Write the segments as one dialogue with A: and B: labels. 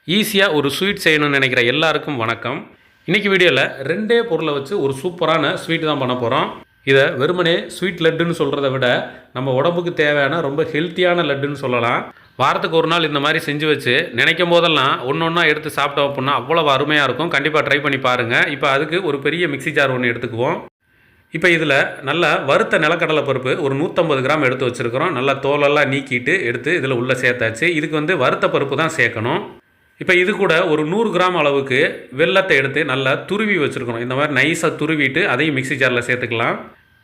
A: ஈஸியாக ஒரு ஸ்வீட் செய்யணும்னு நினைக்கிற எல்லாருக்கும் வணக்கம். இன்றைக்கி வீடியோவில் ரெண்டே பொருளை வச்சு ஒரு சூப்பரான ஸ்வீட் தான் பண்ண போகிறோம். இதை வெறுமனே ஸ்வீட் லட்டுன்னு சொல்கிறத விட நம்ம உடம்புக்கு தேவையான ரொம்ப ஹெல்த்தியான லட்டுன்னு சொல்லலாம். வாரத்துக்கு ஒரு நாள் இந்த மாதிரி செஞ்சு வச்சு நினைக்கும் போதெல்லாம் ஒன்று ஒன்றா எடுத்து சாப்பிட்டோம் அப்படின்னா அவ்வளோ அருமையாக இருக்கும். கண்டிப்பாக ட்ரை பண்ணி பாருங்கள். இப்போ அதுக்கு ஒரு பெரிய மிக்ஸி ஜார் ஒன்று எடுத்துக்குவோம். இப்போ இதில் நல்லா வறுத்த நிலக்கடலை பருப்பு ஒரு 150 கிராம் எடுத்து வச்சுருக்கிறோம். நல்லா தோலெல்லாம் நீக்கிட்டு எடுத்து இதில் உள்ளே சேர்த்தாச்சு. இதுக்கு வறுத்த பருப்பு தான் சேர்க்கணும். இப்போ இது கூட ஒரு 100 கிராம் அளவுக்கு வெல்லத்தை எடுத்து நல்லா துருவி வச்சுருக்கணும். இந்த மாதிரி நைஸாக துருவிட்டு அதையும் மிக்ஸி ஜாரில் சேர்த்துக்கலாம்.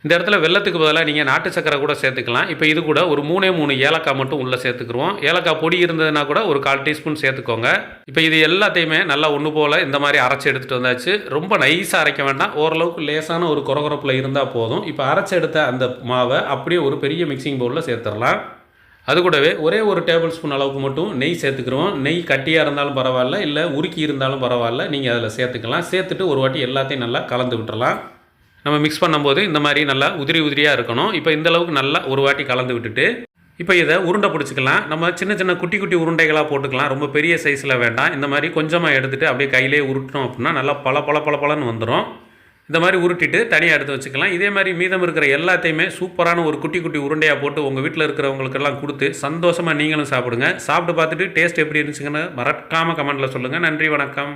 A: இந்த இடத்துல வெல்லத்துக்கு பதிலாக நீங்கள் நாட்டு சக்கரை கூட சேர்த்துக்கலாம். இப்போ இது கூட ஒரு 3 ஏலக்காய் மட்டும் உள்ளே சேர்த்துக்குருவோம். ஏலக்காய் பொடி இருந்ததுன்னா கூட ஒரு 1/4 டீஸ்பூன் சேர்த்துக்கோங்க. இப்போ இது எல்லாத்தையுமே நல்லா ஒன்று போல் இந்த மாதிரி அரைச்சி எடுத்துகிட்டு வந்தாச்சு. ரொம்ப நைஸாக அரைக்க வேண்டாம், ஓரளவுக்கு லேசான ஒரு கொரகொரப்பில் இருந்தால் போதும். இப்போ அரைச்சி எடுத்த அந்த மாவை அப்படியே ஒரு பெரிய மிக்சிங் பவுலில் சேர்த்துடலாம். அது கூடவே ஒரே ஒரு டேபிள் ஸ்பூன் அளவுக்கு மட்டும் நெய் சேர்த்துக்கிறோம். நெய் கட்டியாக இருந்தாலும் பரவாயில்ல, இல்லை உருக்கி இருந்தாலும் பரவாயில்ல, நீங்கள் அதில் சேர்த்துக்கலாம். சேர்த்துட்டு ஒரு வாட்டி எல்லாத்தையும் நல்லா கலந்து விட்டுறலாம். நம்ம மிக்ஸ் பண்ணும்போது இந்த மாதிரி நல்லா உதிரியாக இருக்கணும். இப்போ இந்தளவுக்கு நல்லா ஒரு வாட்டி கலந்து விட்டுட்டு இப்போ இதை உருண்டை பிடிச்சிக்கலாம். நம்ம சின்ன சின்ன குட்டி உருண்டைகளாக போட்டுக்கலாம். ரொம்ப பெரிய சைஸில் வேண்டாம். இந்த மாதிரி கொஞ்சமாக எடுத்துகிட்டு அப்படியே கையிலே உருட்டணும் அப்படின்னா நல்லா பளபளன்னு வந்துடும். இந்த மாதிரி உருட்டிட்டு தனியாக எடுத்து வச்சுக்கலாம். இதே மாதிரி மீதம் இருக்கிற எல்லாத்தையுமே சூப்பரான ஒரு குட்டி உருண்டையாக போட்டு உங்கள் வீட்டில் இருக்கிறவங்களுக்கெல்லாம் கொடுத்து சந்தோஷமாக நீங்களும் சாப்பிடுங்க. சாப்பிட்டு பார்த்துட்டு டேஸ்ட் எப்படி இருந்துச்சுங்கன்னு மறக்காமல் கமெண்ட்டில் சொல்லுங்கள். நன்றி, வணக்கம்.